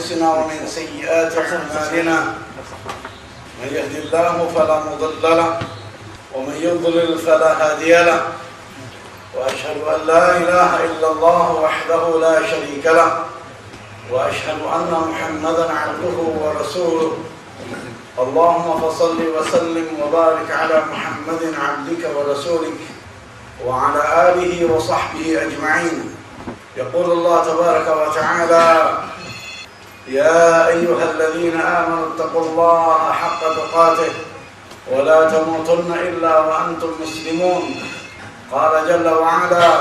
أنفسنا ومن سيئات أعمالنا من يهد الله فلا مضل له ومن يضلل فلا هادي له وأشهد أن لا إله إلا الله وحده لا شريك له وأشهد أن محمدا عبده ورسوله اللهم فصل وسلم وبارك على محمد عبدك ورسولك وعلى آله وصحبه أجمعين. يقول الله تبارك وتعالى: يا أيها الذين آمنوا اتقوا الله حق تقاته ولا تموتن إلا وأنتم مسلمون. قال جل وعلا: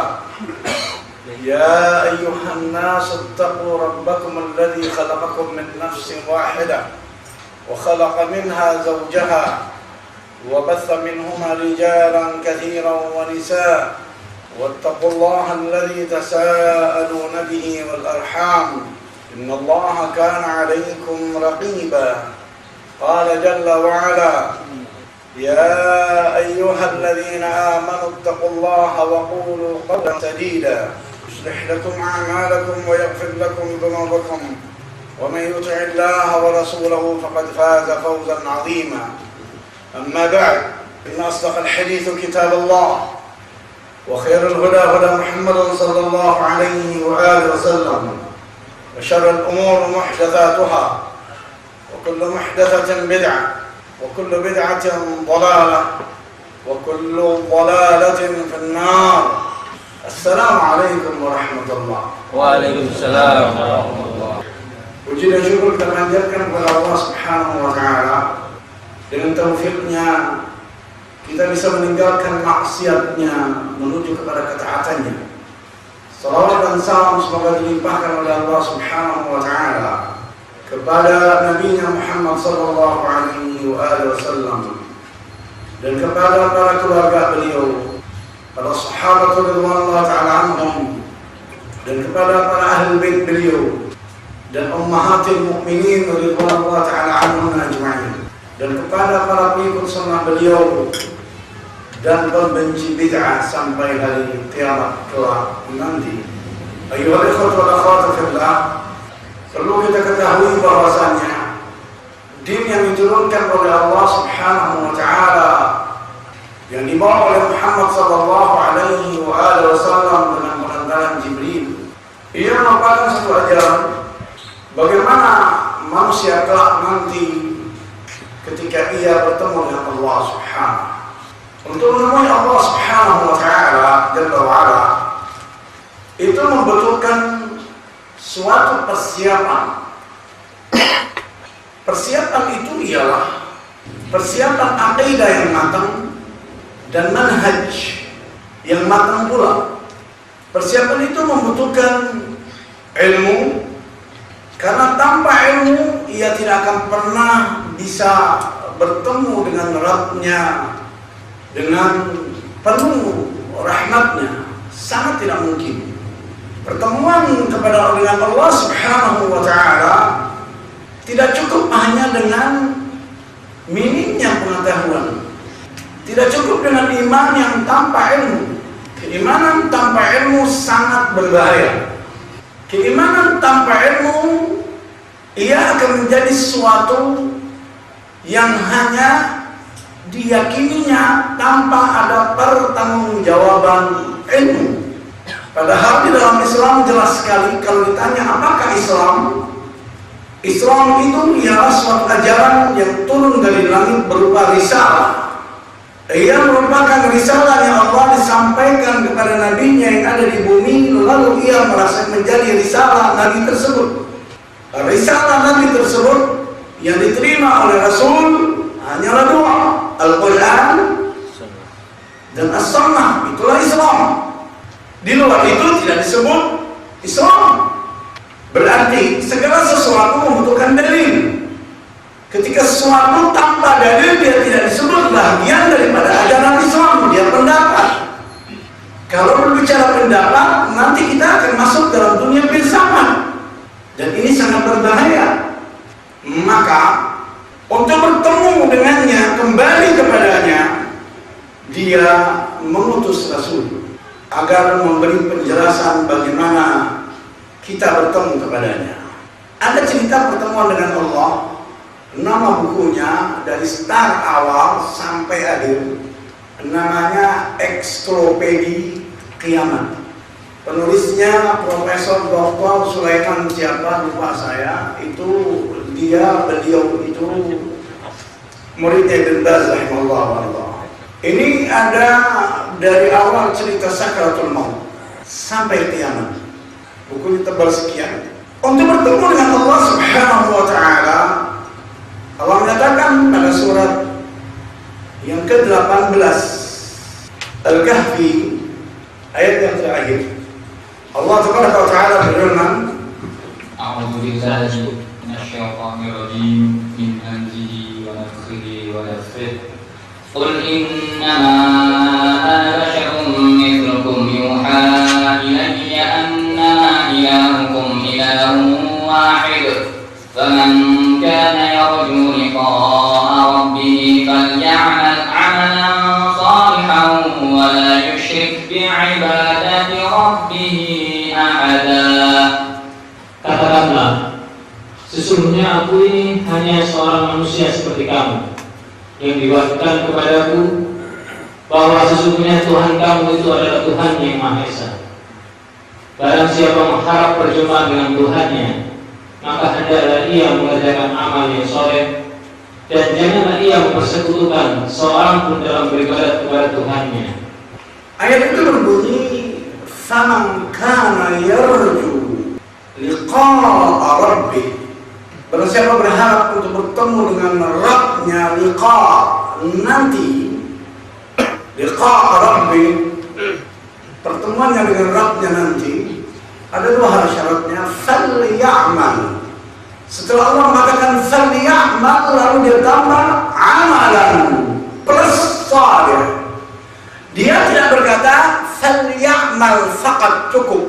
يا أيها الناس اتقوا ربكم الذي خلقكم من نفس واحدة وخلق منها زوجها وبث منهما رجالا كثيرا ونساء واتقوا الله الذي تساءلون به والأرحام إن الله كان عليكم رقيبا. قال جل وعلا: يا أيها الذين آمنوا اتقوا الله وقولوا قولا سديدا يصلح لكم أعمالكم ويغفر لكم ذنوبكم ومن يطع الله ورسوله فقد فاز فوزا عظيما. أما بعد، إن أصدق الحديث كتاب الله وخير الهدى هدى محمد صلى الله عليه وآله وسلم وشر الأمور محدثاتها وكل محدثة بدعة وكل بدعة ضلالة وكل ضلالة في النار. السلام عليكم ورحمة الله. Waalaikumsalam warahmatullahi. Puji dan syukur kita panjatkan kepada Allah Subhanahu wa Ta'ala. Dengan taufiknya kita bisa meninggalkan maksiatnya menuju kepada ketaatannya. Salawat dan salam semoga dilimpahkan oleh Allah Subhanahu wa Ta'ala kepada Nabi Muhammad sallallahu alaihi wasallam dan kepada para keluarga beliau, para sahabat radhiyallahu ta'ala anhum, dan kepada para ahli bait beliau dan ummahatil mukminin radhiyallahu ta'ala anhum ajma'in, dan kepada para pengikut sunnah beliau dan pembenci bid'ah sampai hari kiamat kelak nanti. Ayyuhal ikhwatu wal akhwatu fillah, perlu kita ketahui bahwasanya din yang diturunkan oleh Allah Subhanahu wa Ta'ala yang dibawa oleh Muhammad sallallahu alaihi wasallam dengan pengantaran Jibril, ia merupakan satu ajaran bagaimana manusia kelak nanti ketika ia bertemu dengan Allah Subhanahu. Untuk menemui Allah Subhanahu wa Ta'ala Jalla wa Ala, itu membutuhkan suatu persiapan. Persiapan itu ialah persiapan akidah yang matang dan manhaj yang matang pula. Persiapan itu membutuhkan ilmu, karena tanpa ilmu ia tidak akan pernah bisa bertemu dengan Rabb-Nya dengan penuh rahmatnya. Sangat tidak mungkin pertemuan dengan Allah Subhanahu wa Ta'ala tidak cukup hanya dengan minimnya pengetahuan, tidak cukup dengan iman yang tanpa ilmu. Keimanan tanpa ilmu sangat berbahaya. Keimanan tanpa ilmu ia akan menjadi sesuatu yang hanya diyakininya tanpa ada pertanggungjawaban ilmu. Padahal di dalam Islam jelas sekali kalau ditanya apakah Islam? Islam itu ialah suatu ajaran yang turun dari langit berupa risalah. Ia merupakan risalah yang Allah disampaikan kepada nabinya yang ada di bumi, lalu ia merasa menjadi risalah nabi tersebut. Risalah nabi tersebut yang diterima oleh Rasul hanyalah dua, Al-Quran dan As-Sunnah. Itulah Islam. Di luar itu tidak disebut Islam. Berarti segala sesuatu membutuhkan dalil. Ketika sesuatu tanpa dalil dia tidak disebut bagian daripada ajaran Islam, dia pendapat. Kalau berbicara pendapat, nanti kita akan masuk dalam dunia filsafat, dan ini sangat berbahaya. Maka untuk bertemu dengannya, kembali kepadanya, dia mengutus Rasul agar memberi penjelasan bagaimana kita bertemu kepadanya. Ada cerita kita pertemuan dengan Allah, nama bukunya dari start awal sampai akhir namanya Eksklopedia Kiamat. Penulisnya Profesor Dr. Sulaiman siapa lupa saya, beliau itu muridnya Ibn Baz rahimahullah. Ini ada dari awal cerita Sakratul Maut sampai kiamat. Bukunya tebal sekian. Untuk bertemu dengan Allah Subhanahu wa taala, Allah menyatakan pada surat yang ke-18 Al-Kahfi ayat yang terakhir. Allah Subhanahu wa taala berfirman, A'udzu billahi minasyaitonir rajim min hamzihi wa nafthihi wa nafthihi. Qul innama ana basharun mithlukum yuha ilayya annama ilahukum ilahun wahid. Faman kana yarju liqa'a rabbih faly'amal 'amalan salihan wa la yushrik bi'ibadati rabbih ahada. Katakanlah, sesungguhnya aku ini hanya seorang manusia seperti kamu, yang diwahyukan kepadaku bahwa sesungguhnya Tuhan kamu itu adalah Tuhan yang Maha Esa. Barang siapa mengharap perjumpaan dengan Tuhannya, maka hendaklah ia mengerjakan amal yang soleh, dan janganlah ia mempersekutukan seorang pun dalam beribadat kepada Tuhannya. ayat itu berbunyi, "Faman kana yarju liqa'a rabbih." Barang siapa berharap untuk bertemu dengan Rabbnya, nanti liqa'a rabbih, pertemuannya dengan Rabbnya nanti, ada dua hal syaratnya. Faly'amal. Setelah Allah mengatakan faly'amal, lalu dia tambah amalan plus salih. Dia tidak berkata faly'amal faqat, cukup.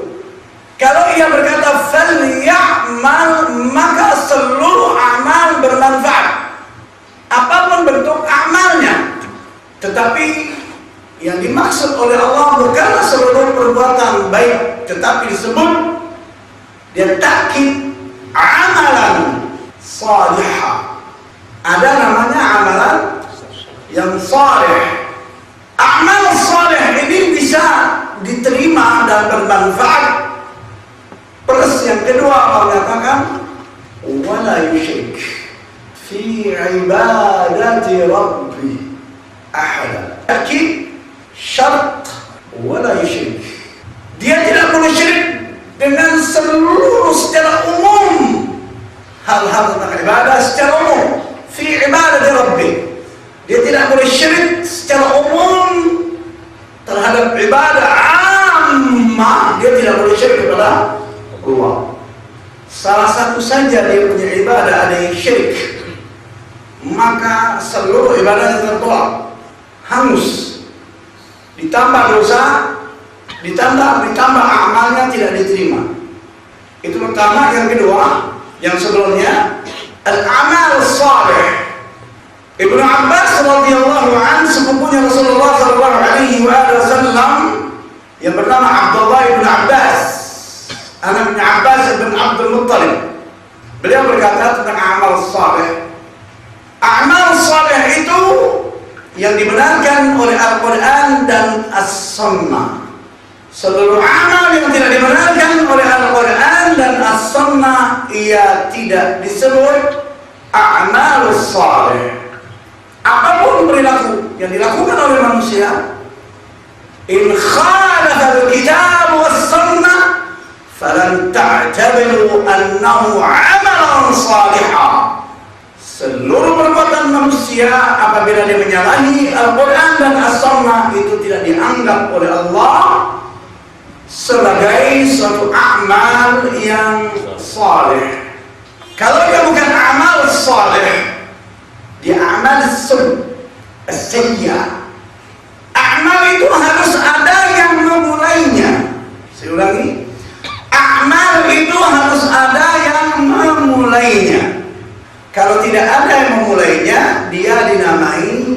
Kalau ia berkata faly'amal, maka seluruh amal bermanfaat, apapun bentuk amalnya. Tetapi yang dimaksud oleh Allah bukanlah seluruh perbuatan baik, tetapi disebut, dia takkid amalan salihah. Ada namanya amalan yang salih. Amal salih ini bisa diterima dan bermanfaat. Plus yang kedua, Allah mengatakan wala yusyrik fi ibadati rabbi ahada. Takkid syarat wala yusyrik. Dia tidak boleh syirik dengan seluruh secara umum, hal-hal tentang ibadah secara umum. Fi ibadati rabbi, dia tidak boleh syirik secara umum terhadap ibadah ammah. Dia tidak boleh syirik kepada Allah. Salah satu saja dia punya ibadah ada yang syirik, maka seluruh ibadahnya tertolak, hangus, ditambah dosa, ditambah amalnya tidak diterima. Itu pertama. Yang kedua, yang sebelumnya, al-amal salih. Ibnu Abbas radhiyallahu anhu, sepupunya Rasulullah sallallahu alaihi wasallam, yang bernama Abdullah bin Abbas, anaknya Abbas bin Abdul Muttalib, beliau berkata tentang amal saleh. Amal saleh itu yang dibenarkan oleh Al-Quran dan As-Sunnah. Seluruh amal yang tidak dibenarkan oleh Al-Quran dan As-Sunnah, ia tidak disebut amal saleh. Apapun perilaku yang dilakukan oleh manusia, in khalafa al-kitab was-sunnah falan ta'tabiru annahu amalan salihah. Seluruh perbuatan manusia apabila dia menyalahi Al-Quran dan As-Sunnah, itu tidak dianggap oleh Allah sebagai suatu amal yang saleh. Kalau dia bukan amal saleh, dia amal as-sayyi'ah. Amal itu harus ada yang memulainya. Saya ulangi, amal itu harus ada yang memulainya. Kalau tidak ada yang memulainya, dia dinamai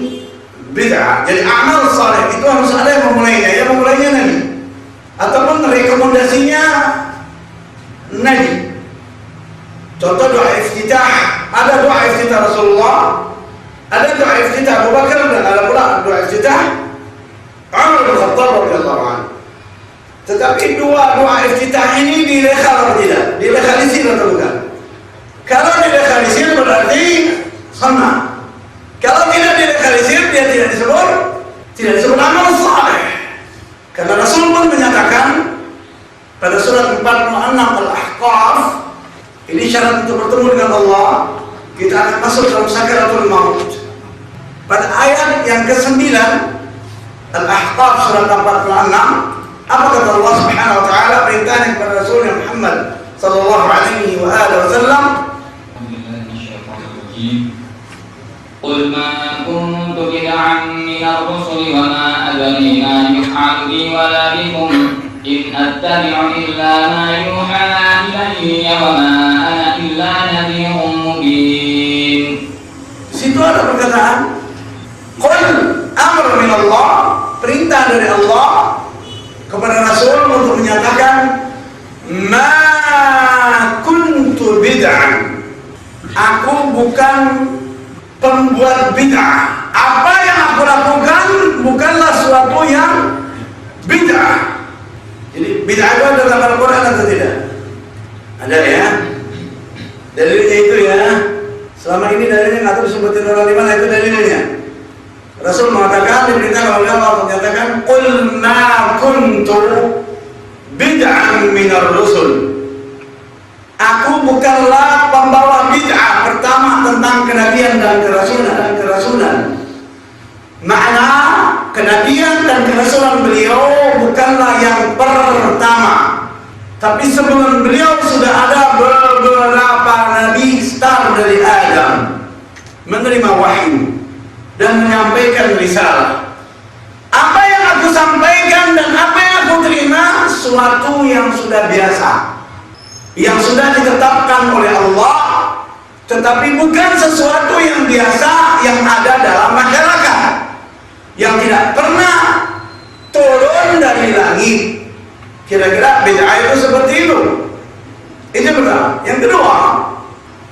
bid'ah. Jadi amal saleh itu harus ada yang memulainya. Yang memulainya Nabi, ataupun rekomendasinya Nabi. Contoh doa iftitah, ada doa iftitah Rasulullah, ada doa iftitah Abu Bakar, dan ada pula doa iftitah Umar bin Khattab radhiyallahu anhu. Tetapi dua doa iftitah ini dilekal atau tidak? Dilekalisir atau bukan? Kalau dilekalisir berarti sunnah. Kalau tidak dilekalisir, dia tidak disebut amal saleh. Karena Rasul pun menyatakan pada surat 46 Al-Ahqaf, ini syarat untuk bertemu dengan Allah, kita akan masuk dalam sakaratul maut. Pada ayat yang ke-9 Al-Ahqaf surat 46, apa kata Allah Subhanahu wa taala perintahnya kepada Rasulnya Muhammad sallallahu alaihi wa alihi wasallam? قل ما كنت بدعا من الرسل وما أدري ما يفعل بي ولا بكم إن أتبع إلا ما يوحى إلي وما أنا إلا نذير مبين. Situ ada perkataan qul amr min Allah, perintah dari Allah kepada Rasul untuk menyatakan ma kuntu bid'an, aku bukan pembuat bid'ah. Apa yang aku lakukan bukanlah suatu yang bid'ah. Jadi bid'ah itu ada dalam Al-Quran atau tidak? Ada ya. Dalilnya itu ya. Selama ini dalilnya nggak tahu disebutin orang di mana, itu dalilnya. Rasul mengatakan, diperintahkan oleh Allah menyatakan qul ma kuntu bid'an minar rusul. Aku bukanlah pembawa bid'ah. Pertama tentang kenabian dan kerasulan. Makna kenabian dan kerasulan beliau bukanlah yang pertama. Tapi sebelum beliau sudah ada beberapa nabi start dari Adam menerima wahyu dan menyampaikan risalah. Apa yang aku sampaikan dan apa yang aku terima suatu yang sudah biasa, yang sudah ditetapkan oleh Allah, tetapi bukan sesuatu yang biasa yang ada dalam masyarakat, yang tidak pernah turun dari langit. Kira-kira bid'ah itu seperti itu. Itu pertama. Yang kedua,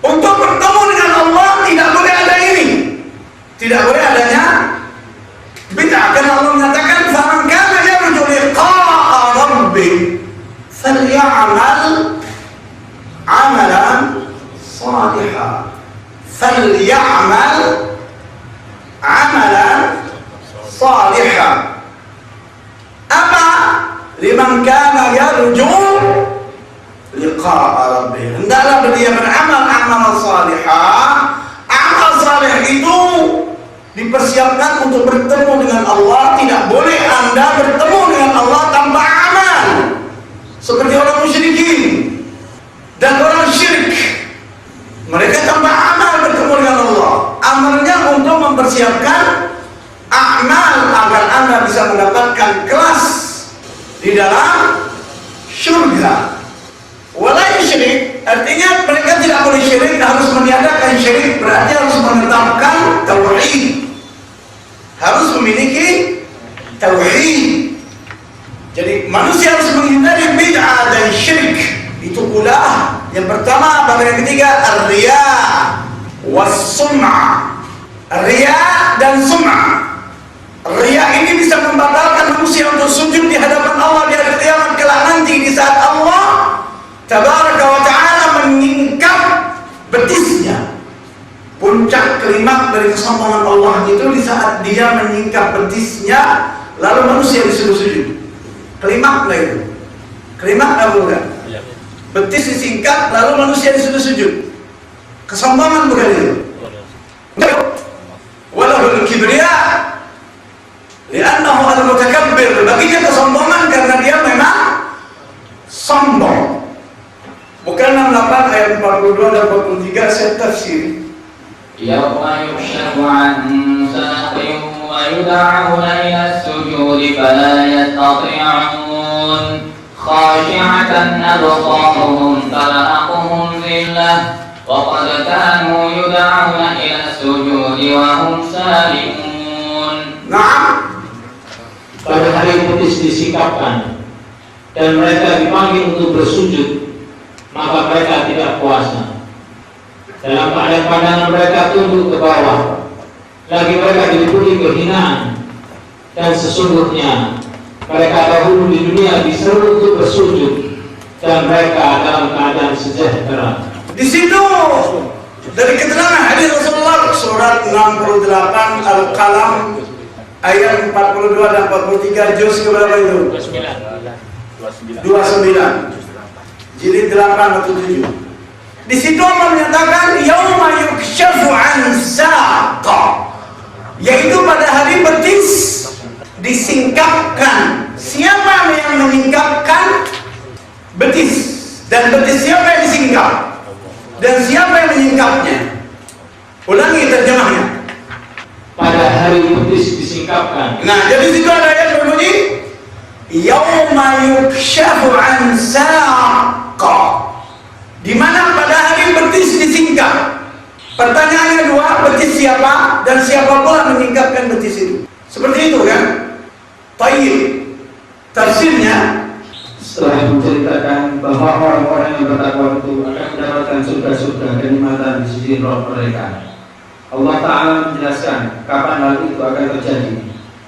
untuk bertemu dengan Allah tidak boleh ada ini, tidak boleh adanya bid'ah. Karena Allah menyatakan faman kana yarju liqa'a rabbih falyamal amalan salihah, falyamal amalan salihah. Apa? Liman kana yarju liqa'a rabbih, hendaklah dia beramal amalan salihah. Amal salih itu dipersiapkan untuk bertemu dengan Allah. Tidak boleh Anda bertemu dengan Allah tanpa amal, seperti orang musyrikin dan orang syirik. Mereka tanpa amal bertemu dengan Allah. Amalnya untuk mempersiapkan amal agar Anda bisa mendapatkan kelas di dalam surga. Walai syirik artinya mereka tidak boleh syirik, harus meniadakan syirik, berarti harus menetapkan tauhid, harus memiliki tauhid. Jadi manusia harus menghindari bid'ah dan syirik. Itu pula yang pertama. Bagian ketiga ar-riya was-sum'ah. Riya dan sum'ah. Riya ini bisa membatalkan manusia untuk sujud di hadapan Allah di hari kiamat kelak nanti, di saat Allah Tabaraka wa ta'ala menyingkap betisnya. Puncak klimak dari kesombongan Allah itu di saat dia menyingkap betisnya, lalu manusia disuruh sujud. Klimak lah itu. Klimak apa bukan? Betis disingkap, lalu manusia disuruh sujud. Kesombongan bukan itu? Walahul kibriya li'annahu al-mutakabbir. Baginya kesombongan karena dia memang sombong. Bukan 68 ayat 42 dan 43 saya tafsir. Yawma yukshafu an saqin wa yud'auna ila as-sujudi fala yastati'un khashi'atan absaruhum tarhaquhum dhillah wa qad kanu yud'auna ila as-sujudi wa hum salimun. Nah, Pada hari betis disikapkan dan mereka dipanggil untuk bersujud, maka mereka tidak puasa. dalam keadaan pandangan mereka tunduk ke bawah, lagi mereka diliputi kehinaan, dan sesungguhnya mereka dahulu di dunia disuruh untuk bersujud dan mereka dalam keadaan sejahtera. Di situ dari keterangan hadis Rasulullah surat 68 Al-Qalam ayat 42 dan 43 juz keberapa itu? 29. Jilid 8 atau 7. Di situ Allah menyatakan yauma yukshafu an saqa, yaitu pada hari betis disingkapkan. Siapa yang menyingkapkan betis? Dan betis siapa yang disingkap? Dan siapa yang menyingkapnya? Ulangi terjemahnya. Pada hari betis disingkapkan. Nah, jadi situ ada ayat berbunyi yauma yukshafu an saqa, di mana pada hari betis disingkap. Pertanyaannya dua, betis siapa dan siapa pula menyingkapkan betis itu? Seperti itu kan? Tayyib. Tafsirnya setelah menceritakan bahwa orang-orang yang bertakwa itu akan mendapatkan surga-surga kenikmatan di sisi Rabb mereka, Allah Ta'ala menjelaskan kapan hal itu akan terjadi.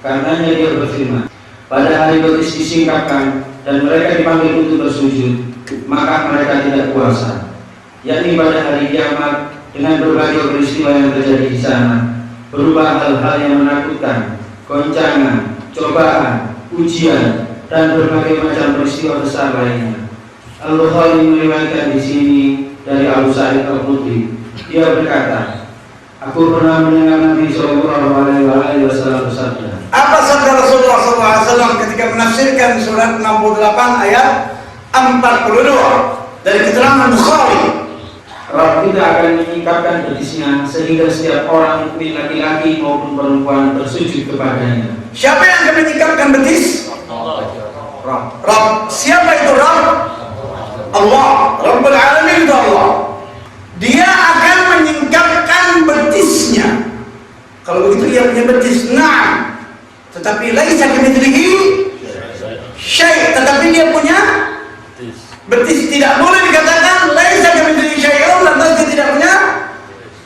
Karenanya Dia berfirman, pada hari betis disingkapkan dan mereka dipanggil untuk bersujud, maka mereka tidak kuasa, yakni pada hari kiamat, dengan berbagai peristiwa yang terjadi di sana, berupa hal-hal yang menakutkan, goncangan, cobaan, ujian, dan berbagai macam peristiwa besar lainnya. Al-Bukhari meriwayatkan di sini dari Abu Sa'id Al-Khudri. Dia berkata, aku pernah mendengar Nabi Sallallahu Alaihi Wasallam bersabda. apa sabda Rasulullah SAW ketika menafsirkan surat 68 ayat 42 dari keterangan Bukhari? Rabb kita akan menyingkapkan betisnya sehingga setiap orang mukmin laki-laki maupun perempuan bersujud kepadanya. Siapa yang akan menyingkapkan betis? Rabb. Siapa itu Rabb? Allah. Rabbul Alamin itu Allah. Dia akan menyingkapkan betisnya. Kalau begitu ia punya betis, nah, tetapi laisa kamitslihi syai', tetapi dia punya betis. Tidak boleh dikatakan laisa kamitslihi syai'un lantas dia tidak punya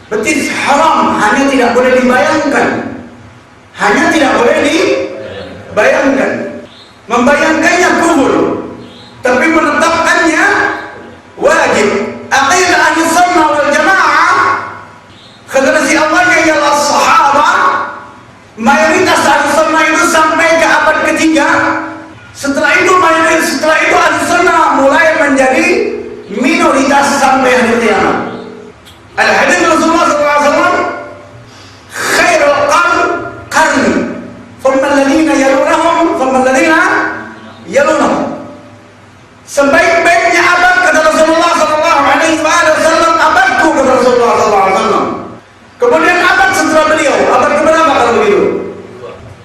betis. Haram, hanya tidak boleh dibayangkan. Hanya tidak boleh dibayangkan. Membayangkannya kufur, tapi menetapkannya wajib. Aqidah ahli sunnah wal jamaah, generasi awalnya ialah sahabat. Mayoritas ahli sunnah itu sampai ke abad ketiga. Setelah itu ahli sunnah mulai menjadi minoritas sampai hari kiamat. Al-hadis Rasulullah SAW, khairul qarni thumma alladhina yalunahum thumma alladhina yalunahum. Sebaik-baiknya abad, kata Rasulullah SAW, abadku, kata Rasulullah SAW. Kemudian abad setelah beliau, abad keberapa kalau begitu?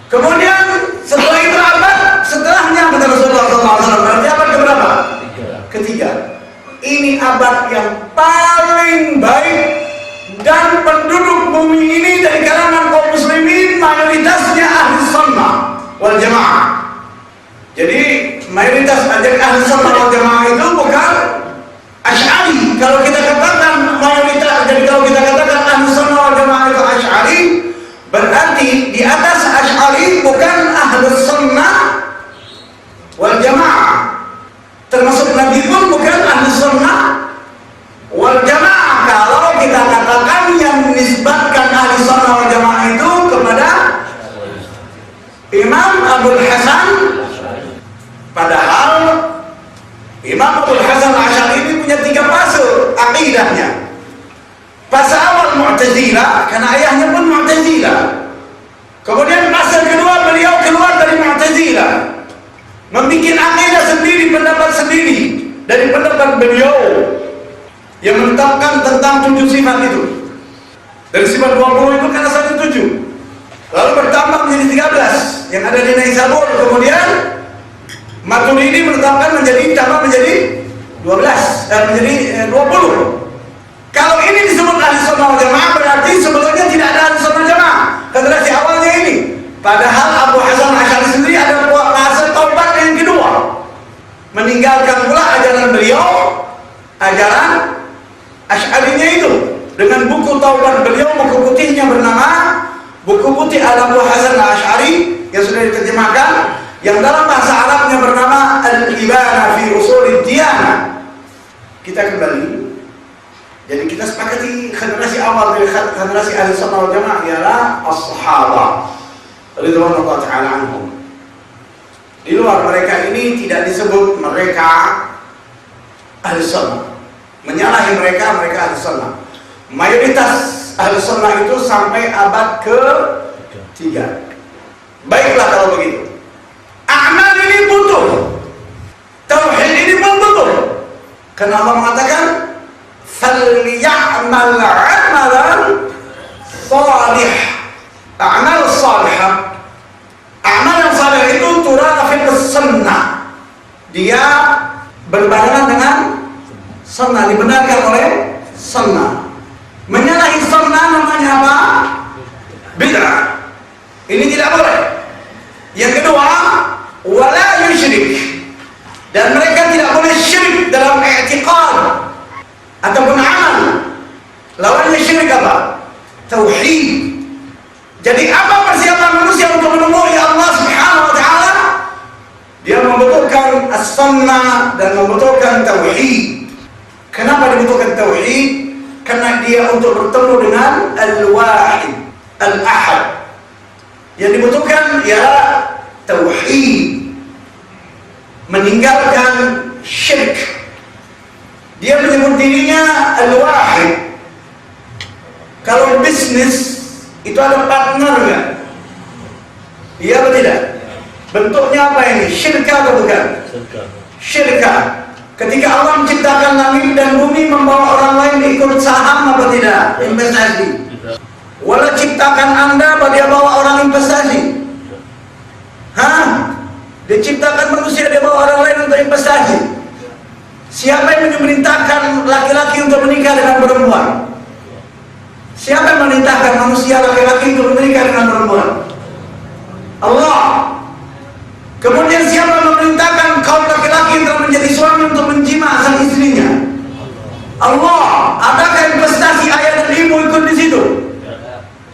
Kemudian setelah itu abad setelahnya, kata Rasulullah SAW. Berarti abad keberapa? Ketiga. Ini abad yang paling baik, dan penduduk bumi ini dari kalangan kaum muslimin mayoritasnya ahli sunnah wal jamaah. Jadi mayoritas ajaran ahli sunnah wal jamaah itu bukan Asy'ari. Kalau kita katakan mayoritas, jadi kalau kita katakan ahli sunnah wal jamaah itu Asy'ari, berarti di atas Asy'ari bukan ahli sunnah wal jamaah. Termasuk Nabi pun bukan ahli sunnah wal jamaah. Kalau kita katakan yang menisbatkan ahli sunnah wal jamaah itu kepada Imam Abul Hasan, padahal Imam Abul Hasan Asy'ari ini punya 3 fase akidahnya. Fase awal Mu'tazilah, karena ayahnya pun Mu'tazilah. Kemudian fase kedua beliau keluar dari Mu'tazilah, membikin akidah sendiri, pendapat sendiri dari pendapat beliau yang menetapkan tentang 7 sifat itu. Dari sifat 20 itu kan asalnya 7, lalu bertambah menjadi 13 yang ada di Naisabur. Kemudian Maturidi menetapkan tambah menjadi 20. Kalau ini disebut ahli sunnah wal jamaah, berarti sebelumnya tidak ada ahli sunnah jamaah generasi awalnya ini. Padahal Abu Hasan Asy'ari sendiri ada fase taubat yang kedua, meninggalkan pula ajaran beliau, ajaran Asy'arinya itu, taubat beliau, buku putihnya bernama Buku Putih Al-Abu Hasan Al-Ash'ari yang sudah diterjemahkan, yang dalam bahasa Arabnya bernama Al-Ibana fi Usulid Diyanah. Kita kembali. Jadi kita sepakati generasi awal dari generasi Ahli Sunnah wal Jamaah ialah as-sahabah ridwanullah ta'ala anhum. Di luar mereka ini tidak disebut mereka Ahli Sunnah. Menyalahi mereka Ahli Sunnah. Mayoritas Ahli Sunnah itu sampai abad ke-3. Baiklah kalau begitu. Amal ini butuh, tauhid ini pun butuh. Karena Allah mengatakan, "Falyamal 'amalan salih." Amal salihah. Amal yang salih itu turana fil sunnah. Dia berbarengan dengan sunnah, dibenarkan oleh sunnah. Menyalahi sunnah namanya apa? Bid'ah. Ini tidak boleh. Yang kedua, wala yusyrik. Dan mereka tidak boleh syirik dalam i'tiqad ataupun amal. Lawannya syirik apa? Tauhid. Jadi apa persiapan manusia untuk menemui Allah Subhanahu wa taala? Dia membutuhkan as-sunnah dan membutuhkan tauhid. Kenapa dibutuhkan tauhid? Karena dia untuk bertemu dengan Al-Wahid, Al-Ahad. Yang dibutuhkan ialah tauhid, meninggalkan syirik. Dia menyebut dirinya Al-Wahid. Kalau bisnis itu ada partner nggak? Iya atau tidak? Bentuknya apa ini? Syirka atau bukan? Syirka. Ketika Allah menciptakan langit dan bumi, membawa orang lain ikut saham apa tidak? Investasi. Walau ciptakan Anda, apa dia bawa orang investasi? Dia ciptakan manusia, dia bawa orang lain untuk investasi. Siapa yang memerintahkan laki-laki untuk menikah dengan perempuan? Siapa yang memerintahkan manusia laki-laki untuk menikah dengan perempuan? Allah. Kemudian siapa yang memerintahkan kaum laki-laki untuk menjadi suami untuk menjima sang istrinya? Allah. Adakah investasi ayah dan ibu ikut di situ?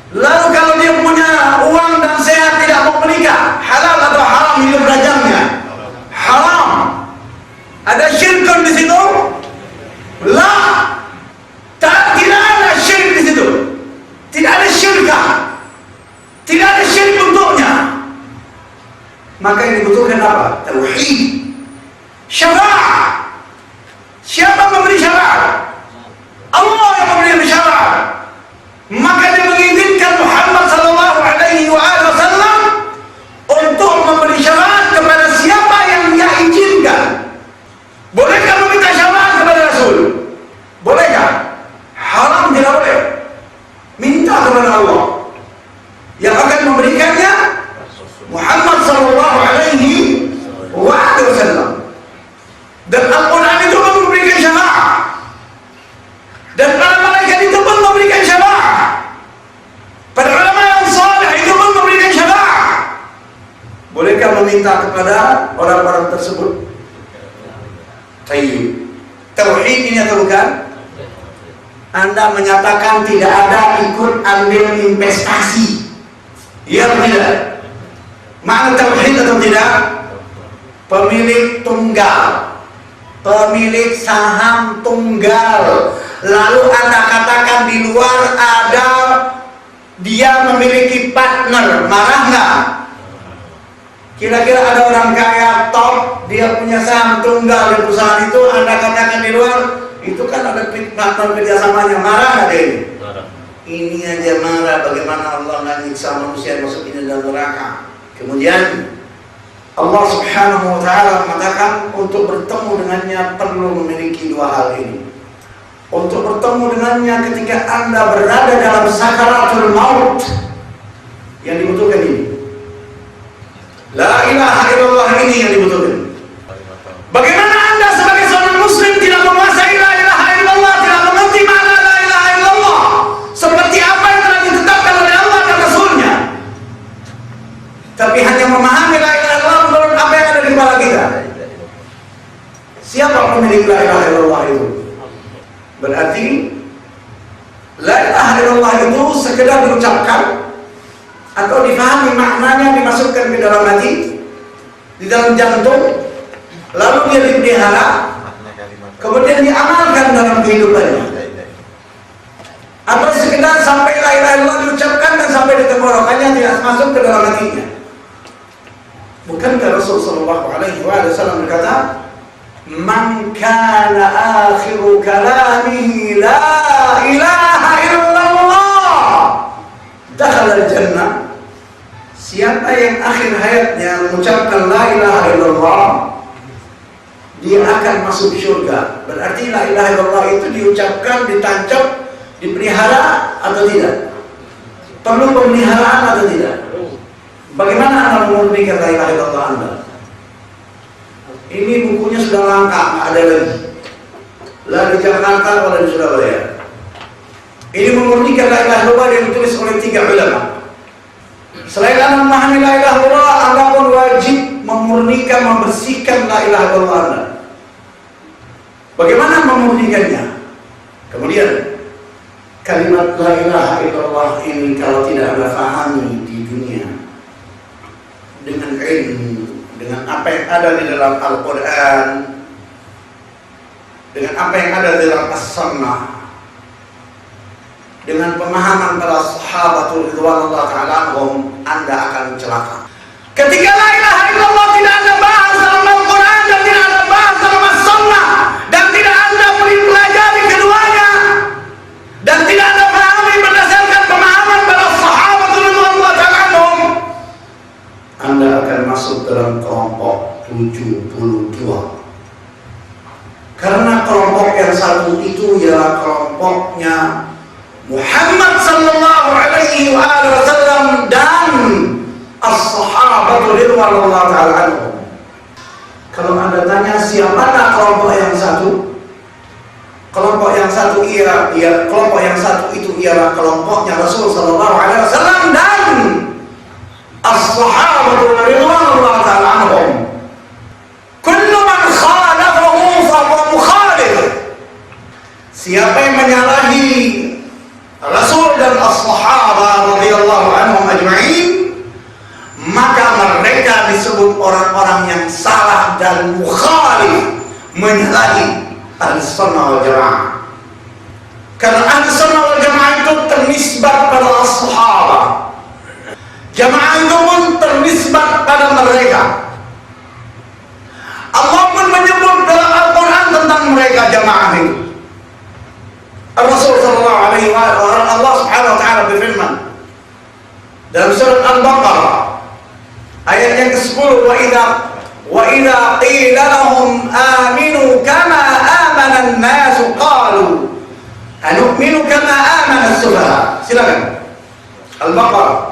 Lalu kalau dia punya uang dan sehat tidak mau menikah, halal atau haram hidup rajamnya? Haram. Ada syirkun di situ? Tidak ada syirik di situ. Tidak ada syirka. Tidak ada syirik untuknya. Maka yang dibutuhkan apa? Tauhid. Syara'ah. Siapa yang memberi syara'ah? Allah yang memberi syara'ah. Maka dia mengizinkan Muhammad sallallahu alaihi wasallam untuk memberi syara'ah kepada siapa yang dia izinkan. Bolehkah meminta syara'ah kepada Rasul? Bolehkah? Haram tidak boleh. Minta kepada Allah. Yang akan memberikannya Muhammad sallallahu alaihi wasallam. Dan Al-Quran itu pun memberikan syara'ah. Dan para malaikat itu pun memberikan syara'ah. Para ulama yang saleh itu pun memberikan syara'ah. Bolehkah meminta kepada orang-orang tersebut? Tayyib. Tauhid ini atau bukan? Anda menyatakan tidak ada ikut ambil investasi. Iya atau tidak? Makna tauhid atau tidak? Pemilik tunggal, pemilik saham tunggal. Lalu Anda katakan di luar ada dia memiliki partner, marah nggak? Kira-kira ada orang kaya top, dia punya saham tunggal di perusahaan itu, Anda katakan di luar, itu kan ada partner kerjasamanya, marah nggak dia ini? Marah. Ini aja marah, bagaimana Allah nggak nyiksa manusia masuk ini dalam neraka. Kemudian Allah Subhanahu wa ta'ala mengatakan untuk bertemu dengannya perlu memiliki dua hal ini. Untuk bertemu dengannya ketika Anda berada dalam sakaratul maut, yang dibutuhkan ini. La ilaha illallah ini yang dibutuhkan. Bagaimana Anda sebagai seorang muslim tidak menguasai la ilaha illallah, tidak mengerti makna la ilaha illallah seperti apa yang telah ditetapkan oleh Allah dan Rasulnya, tapi hanya memahami la ilaha illallah menurut apa yang ada di kepala kita? Siapa pemilik la ilaha illallah itu? Berarti la ilaha illallah illallah itu sekedar diucapkan atau difahami maknanya, dimasukkan ke dalam hati, di dalam jantung, lalu dia dipelihara, kemudian diamalkan dalam kehidupannya, atau sekedar sampai la ilaha illallah diucapkan dan sampai di tenggorokannya tidak masuk ke dalam hatinya. Bukankah Rasulullah SAW berkata, "Man kana akhiru kalamihi la ilaha illallah, dakhala al-jannah." Siapa yang akhir hayatnya mengucapkan la ilaha illallah, dia akan masuk surga. Berarti la ilaha illallah itu diucapkan, ditancap, dipelihara atau tidak? Perlu pemeliharaan atau tidak? Bagaimana Anda memurnikan la ilaha illallah Anda? Ini bukunya sudah langka, nggak ada lagi. La di Jakarta wala di Surabaya. Ini memurnikan la ilaha illallah yang ditulis oleh 3 ulama. Selain Anda memahami la ilaha illallah, Anda pun wajib memurnikan, membersihkan la ilaha illallah Anda. Bagaimana memurnikannya? Kemudian kalimat la ilaha illallah ini kalau tidak Anda pahami di dunia dengan ilmu, dengan apa yang ada di dalam Al-Quran, dengan apa yang ada di dalam As-Sunnah, dengan pemahaman para sahabatul ridwanullah ta'ala anhum, Anda akan celaka. Ketika la ilaha illallah tidak Anda bahas dalam Al-Quran dan tidak Anda bahas dalam As-Sunnah dan tidak Anda pelajari keduanya dan tidak Anda pahami berdasarkan pemahaman para sahabatul ridwanullah ta'ala anhum, Anda akan masuk dalam kelompok 72. Karena kelompok yang satu itu ialah kelompoknya Muhammad sallallahu alaihi wasallam dan as-sahabatul ridwanullah ta'ala anhum. Kalau Anda tanya siapakah kelompok yang satu? Kelompok yang satu kelompok yang satu itu ialah kelompoknya Rasul sallallahu alaihi wasallam dan as-sahabatul ridwanullah ta'ala anhum. Kullu man khalafahu fa huwa mukhalif. Siapa yang menyalahi Rasul dan as-sahabah radhiyallahu anhum ajma'in, maka mereka disebut orang-orang yang salah dan mukhalif, menyalahi Ahlussunnah wal Jamaah. Karena Ahlussunnah wal Jamaah itu ternisbat pada as-sahabah. Jamaah itu pun ternisbat pada mereka. Allah pun menyebut dalam Al-Quran tentang mereka jamaah itu. Rasul sallallahu alaihi wasallam, Allah Subhanahu wa taala berfirman dalam surat Al-Baqarah ayat yang ke-10, wa idza qila lahum aminu kama amana an-nas qalu anu'minu kama amana as-sufaha. Silakan. Al-Baqarah.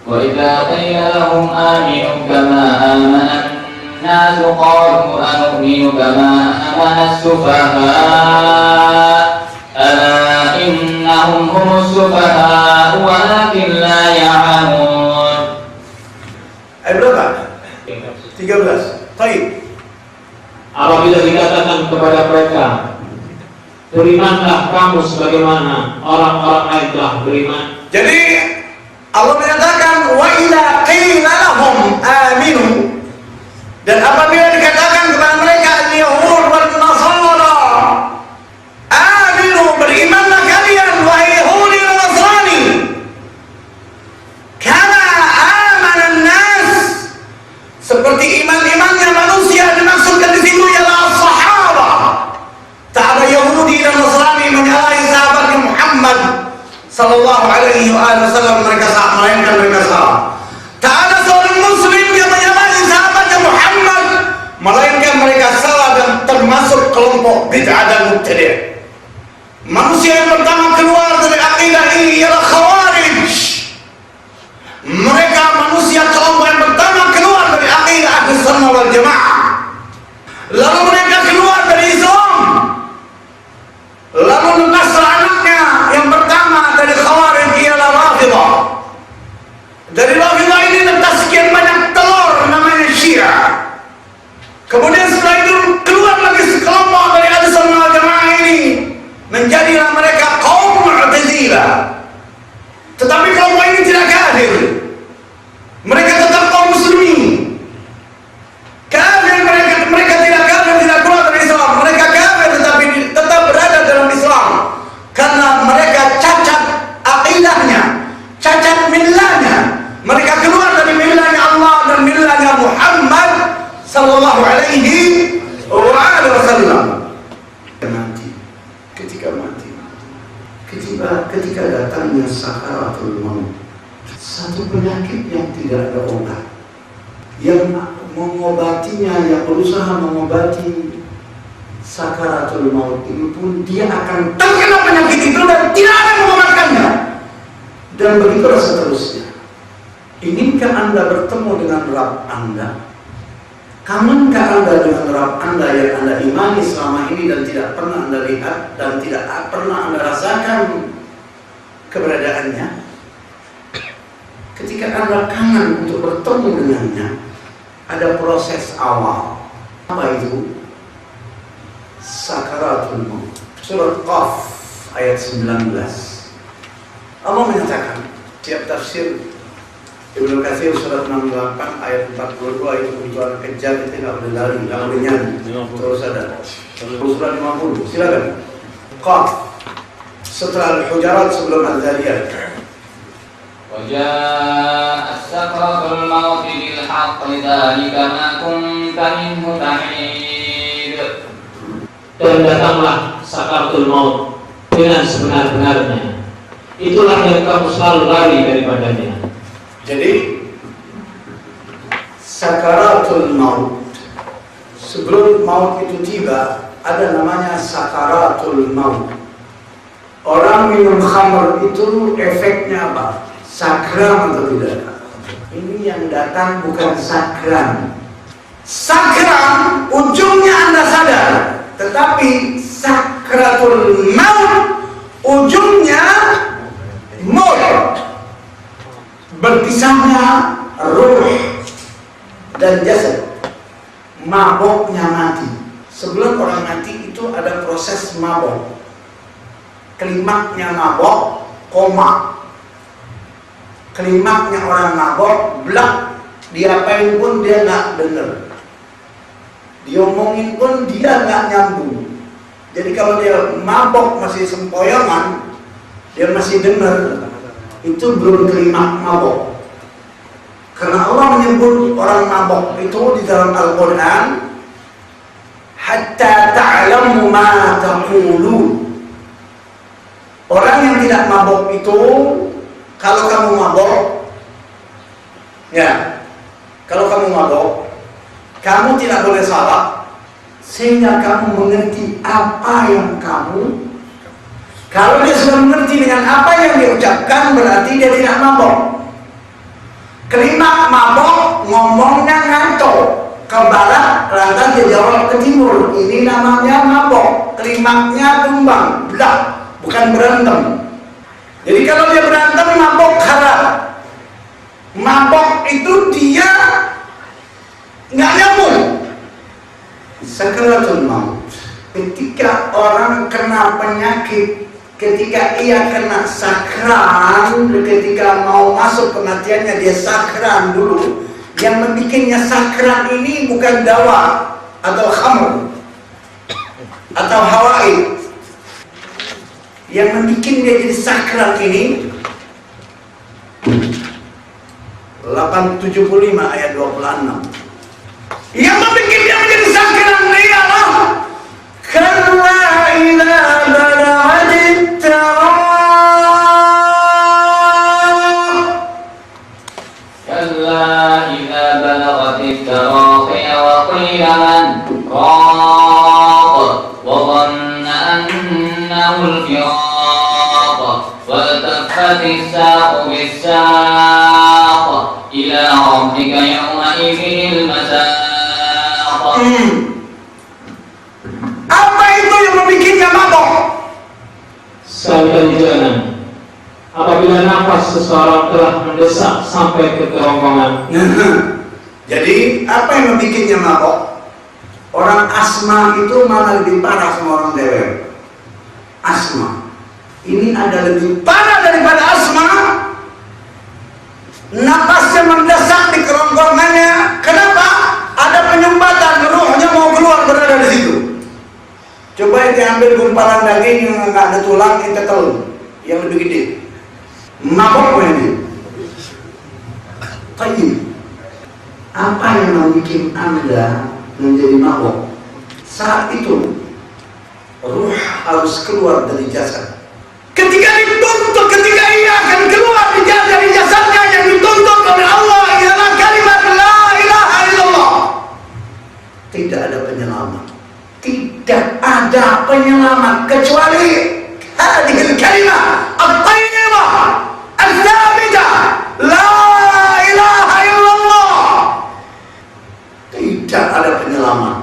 Wa idza qila lahum aminu kama amana an-nas qalu anu'minu kama amana as-sufaha. Ala innahum humus sufaha walakin la ya'lamun. Ayat berapa? 13. Baik. Apabila dikatakan kepada mereka, berimanlah kamu sebagaimana orang-orang lain telah beriman. Jadi Allah menyatakan wa idza qila lahum aminu, dan apabila dikatakan kepada mereka al-yahud wal nasara, aminu, berimanlah kalian wahai Yahudi dan Nasrani, kama amana nas, seperti iman-imannya manusia. Dimaksudkan di situ ialah sahabat. Tak ada Yahudi dan Nasrani menyalahi sahabatnya Muhammad sallallahu alaihi wasallam, mereka salah, melainkan mereka salah. Tak ada seorang muslim yang menyalahi sahabatnya Muhammad, melainkan mereka salah dan termasuk kelompok bid'ah dan mubtadi'. Manusia yang pertama keluar dari akidah ini ialah Khawarij. Mereka manusia kelompok yang pertama keluar dari akidah Ahlussunnah wal Jamaah. Lalu mereka keluar dari Islam. Lalu nasr anaknya yang pertama dari Khawarij ialah Rafidah. Dari Rafidah ini letak sekian banyak telur namanya Syiah. Kemudian setelah itu keluar lagi sekelompok dari Ahlussunnah wal Jamaah ini, menjadilah mereka kaum Mu'tazilah. tiba. Tetapi kelompok ini tidak kafir. Mereka tetap kaum muslimin. Kafir mereka tidak kafir, tidak keluar dari Islam. Mereka kafir tetapi tetap berada dalam Islam. Karena mereka cacat akidahnya, cacat millahnya. Mereka keluar dari millahnya Allah dan millahnya Muhammad sallallahu alaihi wasallam. Ketika mati, ketika datangnya sakaratul maut, satu penyakit yang tidak ada obat, yang mengobatinya, yang berusaha mengobati sakaratul maut ini pun dia akan terkena penyakit itu dan tidak ada yang mengobatkannya. Dan begitulah seterusnya. Inginkah Anda bertemu dengan Rabb Anda? Kamunkah Anda dengan Rabb Anda yang Anda imani selama ini dan tidak pernah Anda lihat dan tidak pernah Anda rasakan keberadaannya? Ketika Anda kangen untuk bertemu dengannya, ada proses awal. Apa itu? Sakaratul maut. Surat Qaf ayat 19. Allah menyatakan, tiap tafsir Ibnu Katsir surat 68 ayat 42 itu begitu anak kejar itu tidak boleh lari, tidak boleh nyanyi, terus ada. Surat 50, silakan. Qaf setelah Al-Hujarat sebelum Al-Zariyat. وجاءت سكرة الموت بالحق ذلك ما كنت منه تحيد. Dan datanglah sakaratul maut dengan sebenar-benarnya. Itulah yang kamu selalu lari daripadanya. Jadi sakaratul maut, sebelum maut itu tiba, ada namanya sakaratul maut. Orang minum khamr itu efeknya apa? Sakram atau tidak? Ini yang datang bukan sakram. Sakram ujungnya Anda sadar, tetapi sakratul maut ujungnya maut. Berpisahnya ruh dan jasad, maboknya mati. Sebelum orang mati itu ada proses mabok. Klimaknya mabok, koma. Klimaknya orang mabok, blak. Diapain pun dia nggak dengar. Diomongin pun dia nggak nyambung. Jadi kalau dia mabok masih sempoyongan, dia masih dengar. Itu belum klimak mabok. Karena Allah menyebut orang mabok itu di dalam Al-Quran, hatta ta'lamu ma taqulun. Orang yang tidak mabok itu, kalau kamu mabok, ya, kalau kamu mabok, kamu tidak boleh salah, sehingga kamu mengerti apa yang kamu. Kalau dia sudah mengerti dengan apa yang dia ucapkan, berarti dia tidak mabok. Kalimat mabok ngomongnya ngantuk ke barat, lantas dia jawab ke timur. Ini namanya mabok. Kalimatnya tumbang, blak, bukan berantem. Jadi kalau dia berantem, mabok haram. Mabok itu dia nggak nyambung. Sakaratul maut. Ketika orang kena penyakit, ketika ia kena sakran, ketika mau masuk kematiannya dia sakran dulu. Yang membikinnya sakran ini bukan dawa atau khamr atau hawaii. Yang membikin dia jadi sakran ini 875 ayat 26. Yang membikin dia menjadi sakran ialah karena idza balaghat كلا إذا بلغت التراقي وقيل من راق وظن أنه الفراق والتفت الساق بالساق إلى ربك يومئذ المساق. Apa itu yang membikinnya mabok? Sabda jalan. Apabila nafas seseorang telah mendesak sampai ke kerongkongan. Jadi apa yang membikinnya mabok? Orang asma itu malah lebih parah sama orang dewek. Asma Ini ada lebih parah daripada asma. Napasnya mendesak di kerongkongannya. Kenapa? Ada penyumbatan, ruhnya mau keluar, berada di situ. Coba ente ambil gumpalan daging yang nggak ada tulang, ente telur yang lebih gede. Mabok ini. Tayyib. Apa yang membuat Anda menjadi mabok? Saat itu ruh harus keluar dari jasad. Ketika dituntut, ketika ia akan keluar dari jasadnya, yang dituntut oleh Allah ialah kalimat la ilaha illallah. Tidak ada penyelamat. Tidak ada penyelamat kecuali hadhil kalimah at-thayyibah ats-tsabitah la ilaha illallah. Tidak ada penyelamat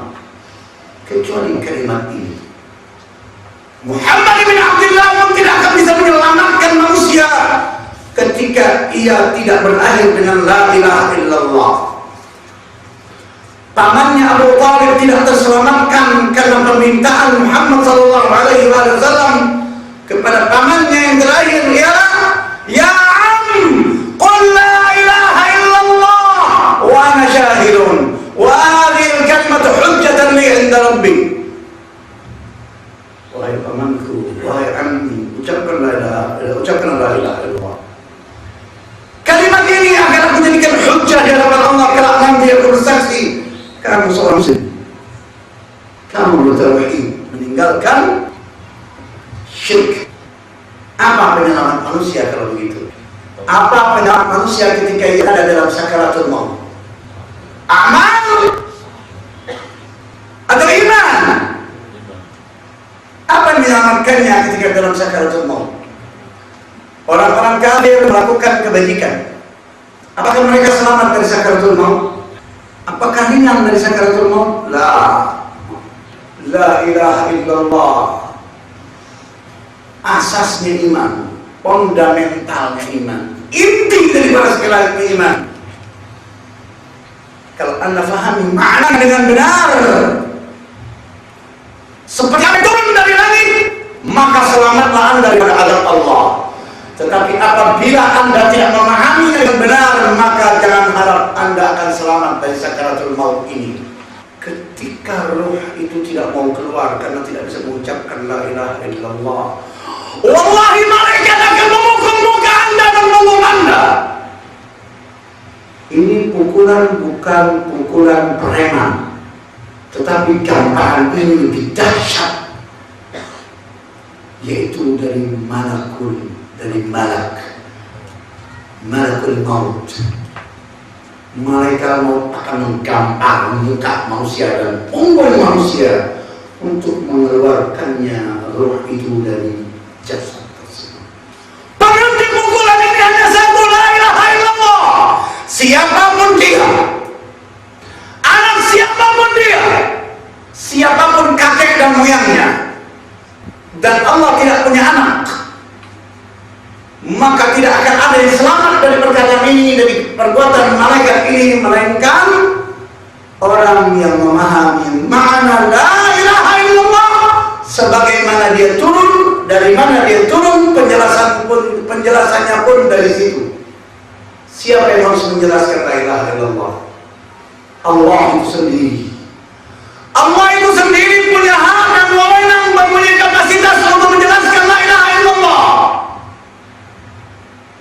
kecuali kalimat ini. Muhammad bin Abdullah pun tidak akan bisa menyelamatkan manusia ketika ia tidak berakhir dengan la ilaha illallah. Pamannya Abu Thalib tidak terselamatkan karena permintaan Muhammad sallallahu alaihi wasallam kepada pamannya yang terakhir ialah ya am qul la ilaha illallah wa ana syahidun wa hadhihi al-kalimatu hujjatan li 'inda rabbi. Wahai pamanku, wahai ammi, ucapkan la ilaha illallah. Kalimat ini akan aku jadikan hujjah di hadapan Allah kelak nanti aku bersaksi. Kamu seorang muslim, kamu bertauhid, meninggalkan syirik. Apa penyelamat manusia kalau begitu? Apa penyelamat manusia ketika ia ada dalam sakaratul maut? Amal atau iman? Apa yang menyelamatkannya ketika dalam sakaratul maut? Orang-orang kafir melakukan kebajikan. Apakah mereka selamat dari sakaratul maut? Apakah ringan dari sakaratul maut? La ilaha illallah. Asasnya iman, fundamentalnya iman, inti daripada segala iman. Kalau Anda fahami makna dengan benar, seperti yang turun dari langit, maka selamatlah Anda dari azab Allah. Tetapi apabila Anda tidak memahami dengan benar, maka jangan harap Anda akan selamat dari sakaratul maut ini. Ketika ruh itu tidak mau keluar karena tidak bisa mengucapkan la ilaha illallah, wallahi malaikat akan memukul muka Anda dan memukul Anda. Ini pukulan bukan pukulan preman, tetapi gamparan ini lebih dahsyat, yaitu dari malakul maut. Malaikat maut akan menggampar muka manusia dan punggung manusia untuk mengeluarkannya ruh itu dari jasad tersebut. Penghenti pukulan ini hanya satu, la ilaha illallah. Siapapun dia, anak siapapun dia, siapapun kakek dan moyangnya, dan Allah tidak punya anak, maka tidak akan ada yang selamat dari perkataan ini, dari perbuatan malaikat ini, melainkan orang yang memahami makna la ilaha illallah sebagaimana dia turun, dari mana dia turun, penjelasannya pun dari situ. Siapa yang harus menjelaskan la ilaha illallah? Allah itu sendiri. Allah itu sendiri punya hak dan wewenang, punya kapasitas untuk menjelaskan la ilaha illallah.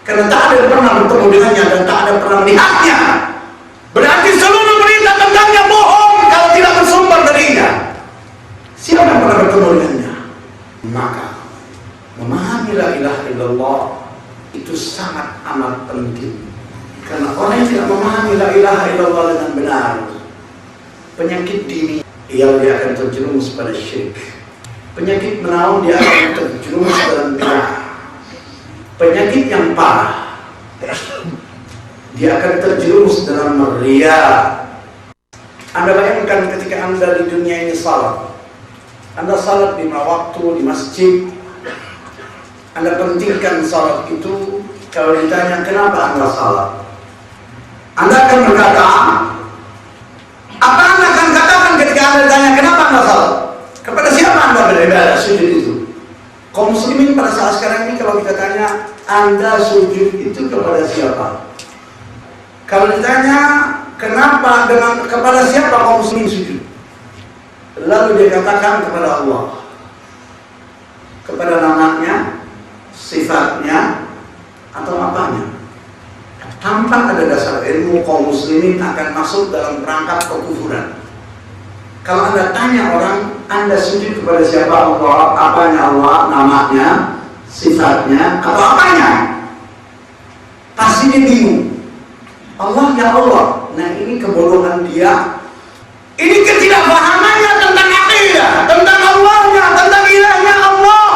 Karena tak ada yang pernah bertemu dengannya dan tak ada yang pernah melihatnya. Berarti seluruh berita tentangnya bohong kalau tidak bersumber darinya. Siapa yang pernah bertemu dengannya? Maka memahami la ilaha illallah itu sangat amat penting. Karena orang yang tidak memahami la ilaha illallah dengan benar, penyakit dini, dia akan terjerumus pada syirik. Penyakit menaun, dia akan terjerumus dalam bid'ah. Penyakit yang parah, dia akan terjerumus dalam riya. Anda bayangkan ketika Anda di dunia ini salat, Anda salat 5 waktu di masjid, Anda pentingkan salat itu. Kalau ditanya kenapa Anda salat, Anda akan berkata, apa Anda akan katakan ketika Anda ditanya kenapa Anda salat? Kepada siapa Anda beribadah sujud itu? Kaum muslimin pada saat sekarang ini kalau kita tanya, Anda sujud itu kepada siapa? Kalau ditanya, kenapa kepada siapa kaum muslimin sujud? Lalu dia katakan kepada Allah, kepada namanya, sifatnya, atau apanya. Tanpa ada dasar ilmu, kaum muslimin akan masuk dalam perangkap kekufuran. Kalau Anda tanya orang, Anda sujud kepada siapa? Allah, apanya Allah, namanya, sifatnya, atau apanya? Pasti dia bingung. Allah ya Allah. Nah, ini kebodohan dia. Ini ketidakpahamannya tentang akidah, tentang Allahnya, tentang ilahnya Allah,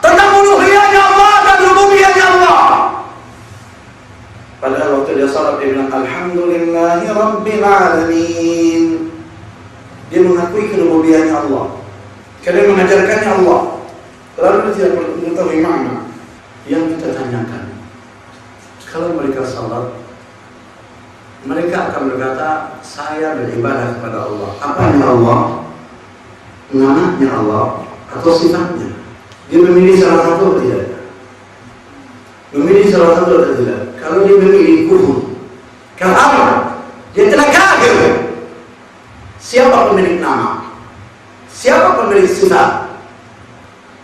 tentang uluhiyahnya Allah dan rububiyahnya Allah. Padahal waktu dia salat dia bilang alhamdulillahi rabbil alamin. Dia mengakui kerububiyahnya Allah, karena mengajarkannya Allah. Lalu dia tidak mengetahui makna. Yang kita tanyakan, kalau mereka salat, mereka akan berkata, saya beribadah kepada Allah. Apanya Allah? Namanya Allah atau sifatnya? Dia memilih salah satu atau tidak? Memilih salah satu atau tidak? Kalau dia memilih kufur, kalau dia telah kafir. Siapa pemilik nama? Siapa pemilik sifat?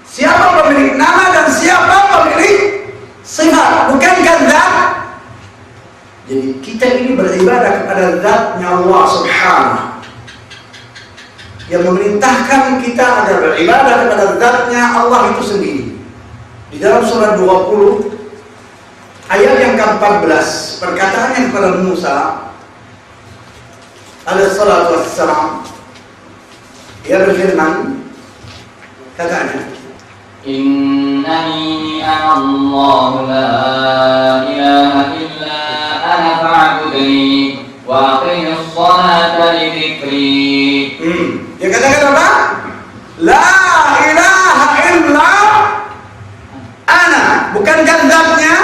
Siapa pemilik nama dan siapa pemilik sifat? Bukankah zat? Jadi kita ini beribadah kepada zatnya Allah subhanahu, yang memerintahkan kita agar beribadah kepada zatnya Allah itu sendiri. Di dalam surat 20 ayat yang ke-14, perkataannya kepada Musa alaihissalatu wassalam, dia berfirman, katanya, Innani ana Allah la ilaha illa ana fa'budni wa aqimis salata li dzikri. Dia katakan apa? La ilaha illa ana, bukankah zatnya?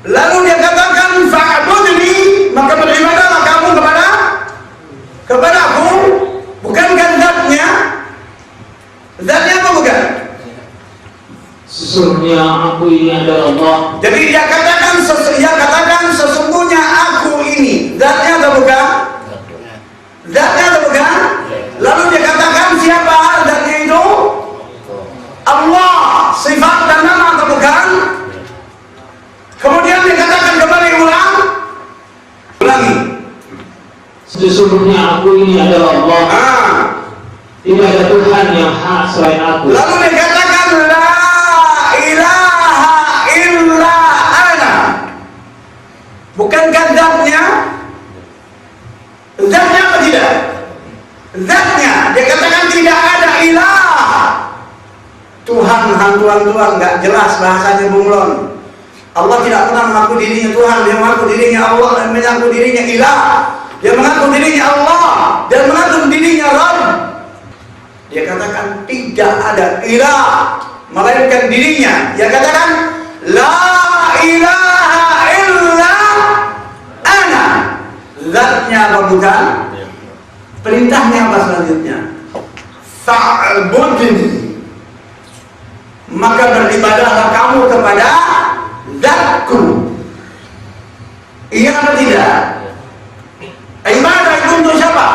Lalu dia katakan fa'budni, maka beribadahlah kamu kepadaku. Bukankah zatnya? Zatnya apa bukan? Sesungguhnya aku ini adalah Allah. Jadi dia katakan sesungguhnya aku ini. Zatnya atau bukan? Zatnya atau bukan? Lalu dia katakan siapa zatnya itu? Allah. Sifat dan nama atau bukan? Kemudian dia katakan kembali ulangi. Sesungguhnya aku ini adalah Allah. Tidak ada Tuhan yang hak selain aku. Lalu dia katakan la ilaha illa ana. Bukankah zatnya? Zatnya apa tidak? Zatnya. Dia katakan tidak ada ilah. Tuhan hantuan-tuan, nggak jelas bahasanya bunglon. Allah tidak pernah mengaku dirinya Tuhan. Dia mengaku dirinya Allah dan mengaku dirinya ilah. Dia mengaku dirinya Allah dan mengaku dirinya Rabb. Dia katakan tidak ada ilah melainkan dirinya. Dia katakan la ilaha illa ana. Zatnya apa bukan? Perintahnya apa selanjutnya? Fa'budni, maka beribadahlah kamu kepada zatku. Iya atau tidak? Ibadah itu untuk siapa?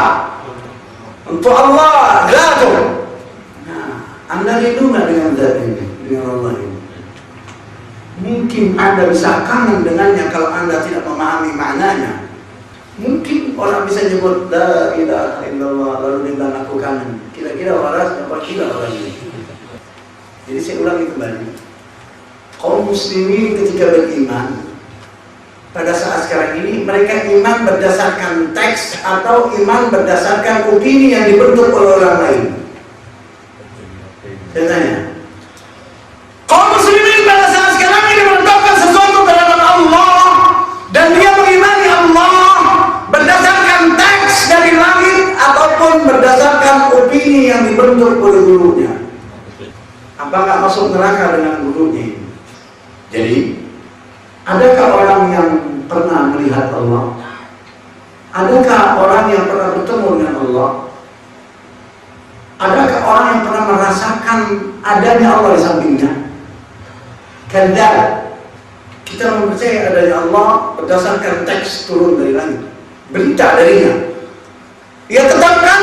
Untuk Allah, zatu. Nah, Anda rindu nggak dengan zat ini, dengan Allah ini? Mungkin Anda bisa kangen dengannya kalau Anda tidak memahami maknanya. Mungkin orang bisa nyebut la ilaha illallah lalu dia bilang aku kangen. Kira-kira waras apa kira orang ini? Jadi saya ulangi kembali. Kaum muslimin ketika beriman pada saat sekarang ini, mereka iman berdasarkan teks atau iman berdasarkan opini yang dibentuk oleh orang lain? Saya tanya. Kaum muslimin pada saat sekarang ini menetapkan sesuatu terhadap Allah dan dia mengimani Allah berdasarkan teks dari langit ataupun berdasarkan opini yang dibentuk oleh gurunya. Apakah masuk neraka dengan gurunya? Jadi, adakah orang yang pernah melihat Allah? Adakah orang yang pernah bertemu dengan Allah? Adakah orang yang pernah merasakan adanya Allah di sampingnya? Kadzdzab. Kita mempercayai adanya Allah berdasarkan teks turun dari langit, berita darinya. Ia tetapkan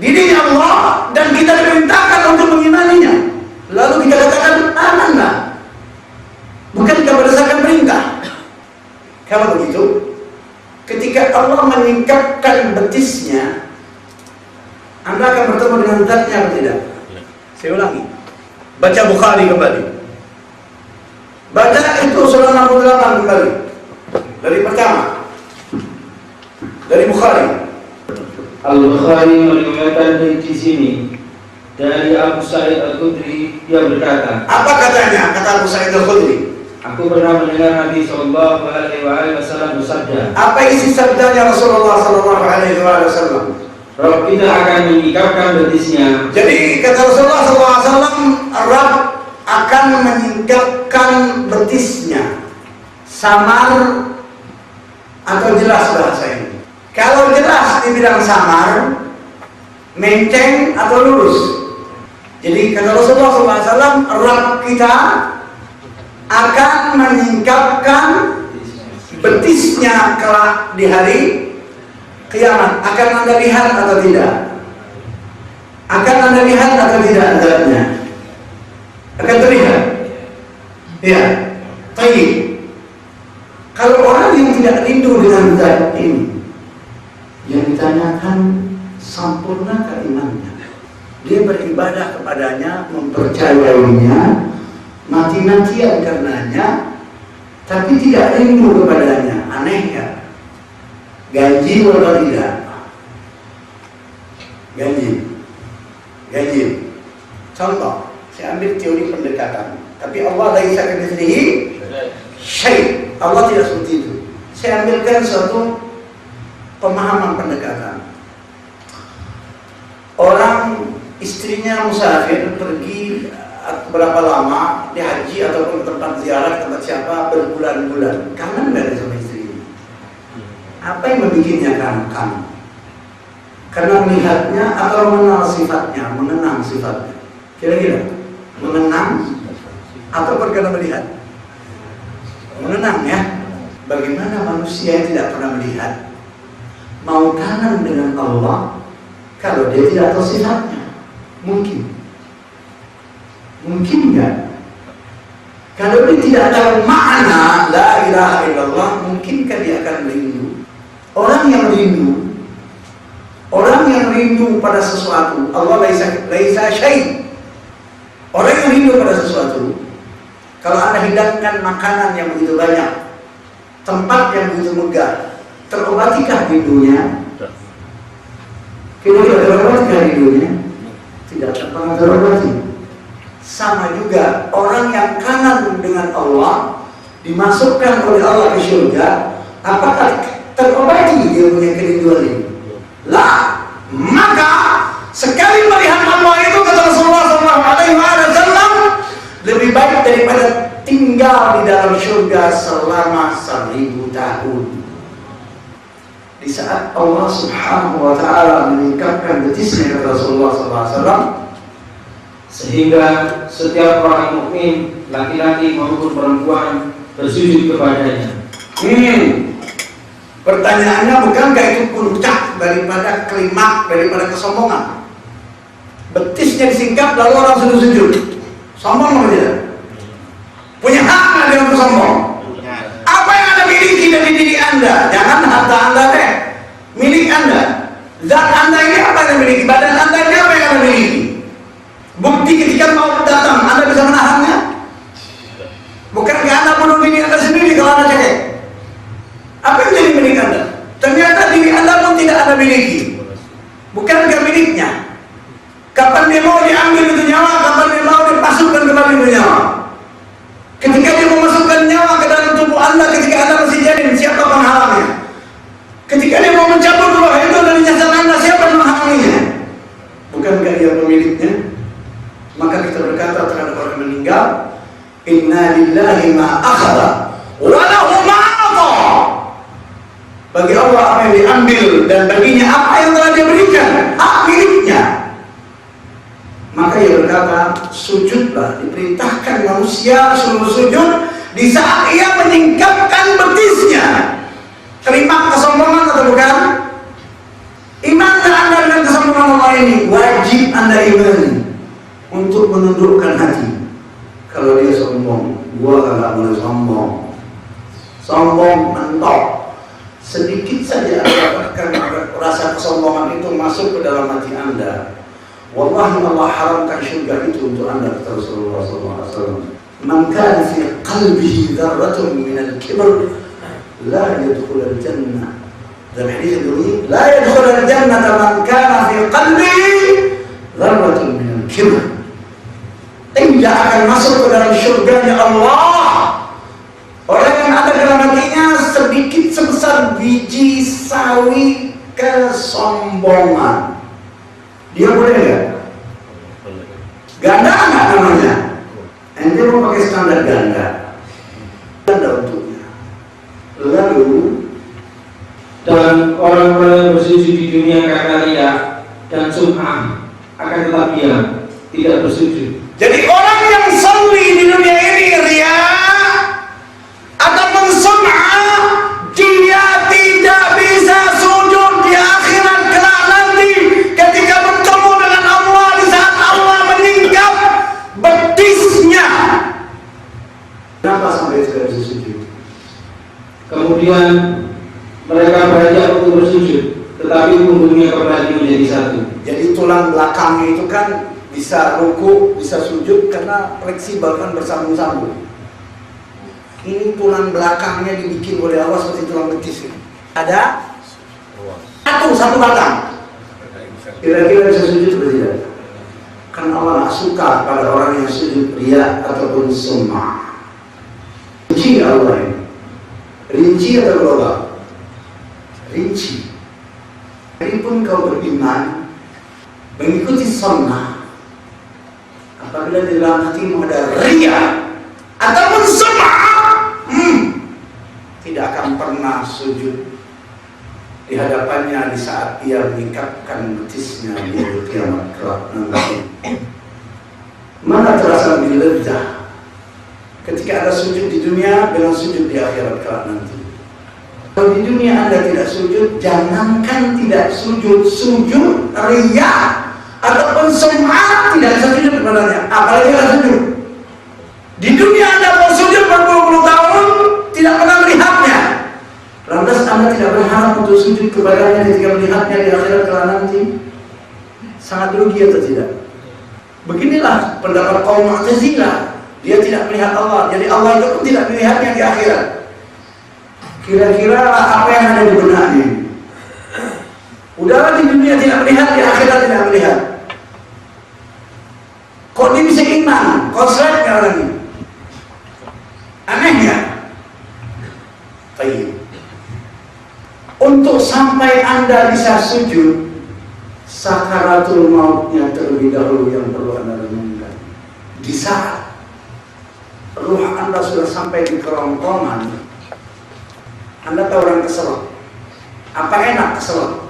dirinya Allah dan kita diperintahkan untuk mengimaninya. Lalu kita katakan amanlah. Bukankah berdasarkan perintah? Kalau begitu, ketika Allah menyingkapkan betisnya, Anda akan bertemu dengan zatnya atau tidak? Saya ulangi. Baca Bukhari kembali. Baca itu surah 68 kembali. Dari pertama. Dari Bukhari. Al-Bukhari meriwayatkan di sini dari Abu Sa'id Al-Khudri, dia berkata, Apa katanya? Kata Abu Sa'id Al-Khudri. aku pernah mendengar Nabi Shallallahu Alaihi Wasallam bersabda, Apa isi sabdanya Rasulullah Sallallahu Alaihi Wasallam? Rabb kita akan menyingkapkan betisnya. Jadi kata Rasulullah Sallallahu Alaihi Wasallam, Rabb akan menyingkapkan betisnya. Samar atau jelas bahasa ini? Kalau jelas dibilang samar, menceng atau lurus. Jadi kata Rasulullah Sallallahu Alaihi Wasallam, Rabb kita akan menyingkapkan betisnya kelak di hari kiamat. Akan Anda lihat atau tidak? Akan Anda lihat atau tidak zatnya? Akan terlihat? Ya. Baik. Kalau orang yang tidak rindu dengan zat ini, yang ditanyakan sempurnakah imannya? Dia beribadah kepadanya, mempercayainya, mati-matian karenanya, tapi tidak rindu kepadanya. Aneh ya? Ganjil atau tidak? Ganjil. Contoh, saya ambil teori pendekatan. Tapi Allah laisa kamitslihi syai'. Allah tidak seperti itu. Saya ambilkan suatu pemahaman pendekatan. Orang istrinya musafir pergi berapa lama di haji ataupun tempat ziarah, tempat siapa, berbulan-bulan, kangen nggak sama istrinya? Apa yang membuatnya kangen? Karena melihatnya atau mengenal sifatnya, mengenang sifatnya. Kira-kira mengenang atau karena melihat? Mengenang ya. Bagaimana manusia yang tidak pernah melihat mau kangen dengan Allah kalau dia tidak tahu sifatnya? Mungkin nggak? Kalau dia tidak tahu makna la ilaha illallah, mungkinkah dia akan rindu? Orang yang rindu pada sesuatu, Allah laisa syai'. Orang yang rindu pada sesuatu, kalau Anda hidangkan makanan yang begitu banyak, tempat yang begitu megah, terobatikah rindunya? Kira-kira terobatikah rindunya? Tidak pernah terobati. Sama juga orang yang kangen dengan Allah, dimasukkan oleh Allah ke surga, apakah terobati dia punya kerinduan ini? Lah, maka sekali melihat Allah itu, kata Rasulullah SAW, lebih baik daripada tinggal di dalam surga selama 1000 tahun. Di saat Allah Subhanahu wa Ta'ala menyingkapkan betisnya, kata Rasulullah SAW, sehingga setiap orang mukmin, laki-laki maupun perempuan, bersujud kepadanya. Pertanyaannya, bukankah itu puncak daripada klimaks, daripada kesombongan? Betisnya disingkap lalu orang sujud. Sombong atau tidak? Punya hak nggak dengan bersombong? Apa yang Anda miliki dari diri Anda? Jangan harta Anda deh, milik Anda. Zat Anda ini apa yang miliki? Badan Anda ini apa yang Anda miliki? Bukti ketika mau datang, Anda bisa menahannya? Bukankah Anda bunuh diri Anda sendiri kalau Anda cekek? Apa yang jadi milik Anda? Ternyata diri Anda pun tidak Anda miliki. Bukankah miliknya? Kapan dia mau diambil itu nyawa, kapan dia mau dipasukkan kembali itu nyawa? Ketika dia memasukkan nyawa ke dalam tubuh Anda, ketika Anda masih janin, siapa penghalangnya? Ketika dia mau mencabut roh itu dari jasad Anda, siapa yang menghalanginya? Bukankah dia pemiliknya? Maka kita berkata terhadap orang meninggal, inna lillahi ma akhadha wa lahu ma ata. Bagi Allah apa yang diambil dan baginya apa yang telah dia berikan, hak miliknya. sujudnya. Maka ia berkata, sujudlah. Diperintahkan manusia suruh sujud di saat ia meningkatkan betisnya. Terima kesombongan atau bukan? Imankah Anda dengan kesombongan Allah ini? Wajib Anda imani untuk menundukkan hati. Kalau dia sombong, gua kagak boleh sombong. Sombong mentok. Sedikit saja akan rasa kesombongan itu masuk ke dalam hati Anda. Wallahi Allah haramkan syurga itu untuk Anda, kata Rasulullah SAW. Man kana fi qalbihi dzarratun min al-kibr la yadkhulul jannah. Dalam hadis ini, la yadkhulul jannah man kana fi qalbihi dzarratun min al-kibr. Tidak akan masuk ke dalam syurganya Allah orang yang ada dalam hatinya sedikit sebesar biji sawi kesombongan. Dia boleh nggak? Ganda nggak namanya? Ente mau pakai standar ganda untuknya. Lalu Dan orang-orang yang bersujud di dunia karena riya dan sum'ah akan tetap diam, tidak bersujud. jadi orang yang salli di dunia ini ria ataupun sum'ah, dia tidak bisa sujud di akhirat kelak nanti ketika bertemu dengan Allah di saat Allah meningkap betisnya. Kenapa sampai tidak bisa sujud? Kemudian mereka beranjak untuk bersujud, tetapi punggungnya kembali menjadi satu. Jadi tulang belakangnya itu kan bisa ruku, bisa sujud karena fleksibel kan, bersambung-sambung. Ini tulang belakangnya dibikin oleh Allah seperti tulang betis ini. Ada satu batang. Kira-kira bisa sujud atau tidak? Kan Allah tak suka pada orang yang sujud riya ataupun sum'ah. Rinci Allah ini. Rinci atau global? Rinci. Jadi pun kau beriman, mengikuti sunnah, apabila di dalam hatimu ada riya ataupun sum'ah, tidak akan pernah sujud di hadapannya di saat ia meningkatkan betisnya di hari kiamat kelak nanti. Mana terasa lebih lezat ketika ada sujud di dunia dengan sujud di akhirat kelak nanti. Kalau di dunia Anda tidak sujud, jangankan tidak sujud, sujud riya ataupun sum'ah tidak bisa sujud kepadanya, apalagi tidak sujud. Di dunia Anda mau sujud berpuluh-puluh tahun tidak pernah melihatnya. Lantas Anda tidak berharap untuk sujud kepadanya ketika melihatnya di akhirat kelak nanti. Sangat rugi atau tidak? Beginilah pendapat kaum Mu'tazilah. Dia tidak melihat Allah, jadi Allah itu pun tidak melihatnya di akhirat. Kira-kira apa yang ada di benaknya? Udahlah di dunia tidak melihat, di akhirat tidak melihat. Kok dia bisa iman? Konslet nggak lagi? Anehnya. Baik. Untuk sampai Anda bisa sujud, sakaratul mautnya terlebih dahulu yang perlu Anda renungkan. Di saat ruh Anda sudah sampai di kerongkongan, Anda tahu orang keselak. Apa enak keselak?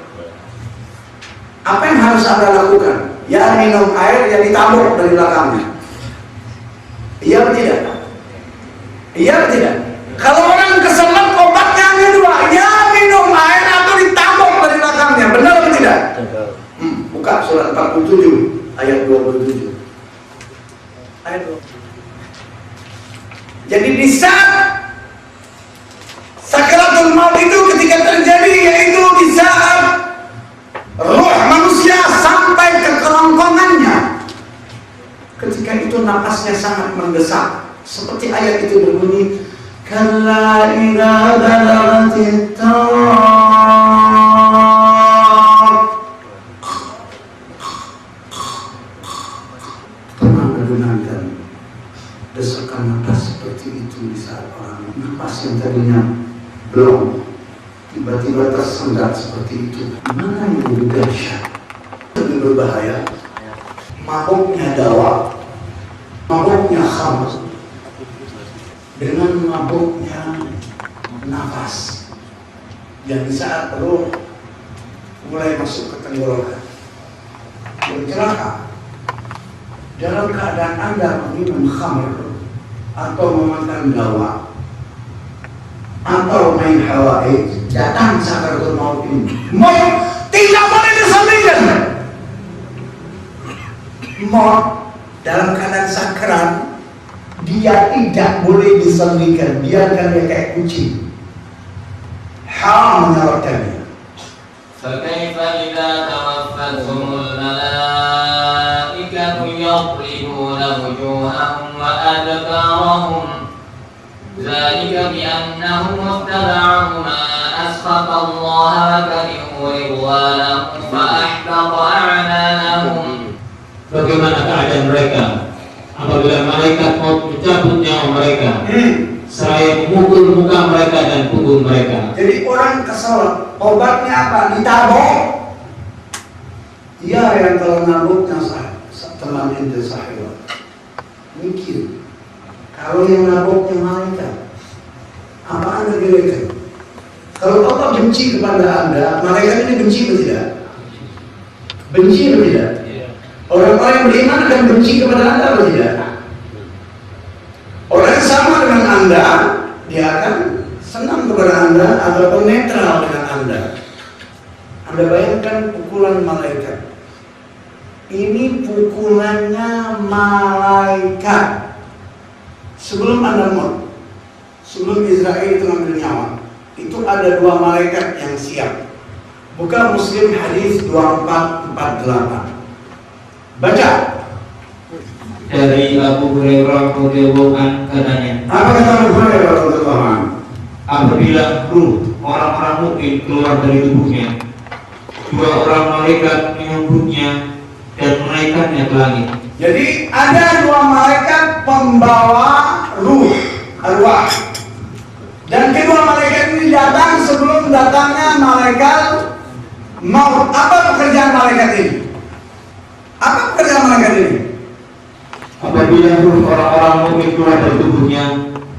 Apa yang harus Anda lakukan? Ya minum air yang ditabur dari belakangnya. Iya atau tidak? Iya atau tidak? Kalau orang keselak obatnya hanya dua, ya minum air atau ditabur dari belakangnya. Benar atau tidak? Buka surat 47 ayat 27. Ayat 27. Jadi di saat sakaratul maut itu ketika terjadi, yaitu di saat ruh manusia sampai ke kerongkongannya, ketika itu napasnya sangat mendesak, seperti ayat itu berbunyi, kalla idza balagatit pernah mendengarkan desakan napas seperti itu di saat orang napas yang tadinya belum tiba-tiba tersendat seperti itu. Mana yang lebih dahsyat, lebih berbahaya? Mabuknya dawa, mabuknya khamr, dengan mabuknya nafas. Dan di saat ruh mulai masuk ke tenggorokan, celaka dalam keadaan Anda minum khamr atau memakan dawa atau main hawaij, datang sakaratul maut ini. Maut tidak boleh disalihkan. Maut dalam keadaan sakral, dia tidak boleh disalihkan. Biarkan dia kayak kucing. Haram menyalahkannya. فكيف إذا توفتهم الملائكة يضربون وجوههم وأدبارهم ذلك بأنهم اتبعوا ما أسخط الله وكرهوا رضوانه فأحبط أعمالهم. Bagaimana keadaan mereka apabila malaikat maut mencabut nyawa mereka, seraya memukul muka mereka dan punggung mereka? Jadi orang kesal, obatnya apa? Ditabok. Iya, yang kalau naboknya teman ente sahibat. Mikir, kalau yang naboknya malaikat, apa Anda kira-kira? Kalau Allah benci kepada Anda, malaikat ini benci atau tidak? Benci atau tidak? Orang-orang yang beriman akan benci kepada Anda atau tidak? Orang yang sama dengan Anda, dia akan senang kepada Anda ataupun netral dengan Anda. Anda bayangkan pukulan malaikat. Ini pukulannya malaikat. Sebelum Anda maut, sebelum Israel itu ngambil nyawa, itu ada dua malaikat yang siap. Buka Muslim hadis 2448. Baca. Dari Abu Hurairah radhiyallahu anhu katanya, Apa kata Abu Hurairah radhiyallahu anhu? apabila ruh orang-orang mukmin keluar dari tubuhnya, dua orang malaikat menyambutnya dan menaikkannya ke langit. Jadi ada dua malaikat pembawa ruh, arwah. Dan kedua malaikat ini datang sebelum datangnya malaikat maut. Apa pekerjaan malaikat ini? Apa pekerjaan malaikat ini? Apabila ruh orang-orang mukmin keluar dari tubuhnya,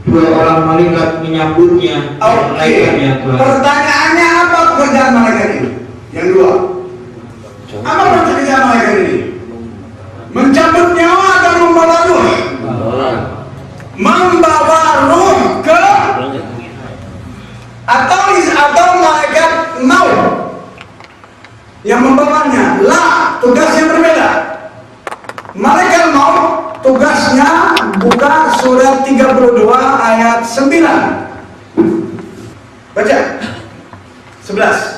dua orang malaikat menyambutnya dan menaikkannya ke langit. Pertanyaannya apa pekerjaan malaikat ini? Yang dua. Apa pekerjaan malaikat ini? Mencabut nyawa atau membawa ruh? Membawa ruh ke atau malaikat maut yang membawanya. Lah, tugasnya berbeda. Malaikat maut tugasnya buka surat 32 ayat 9. Baca 11.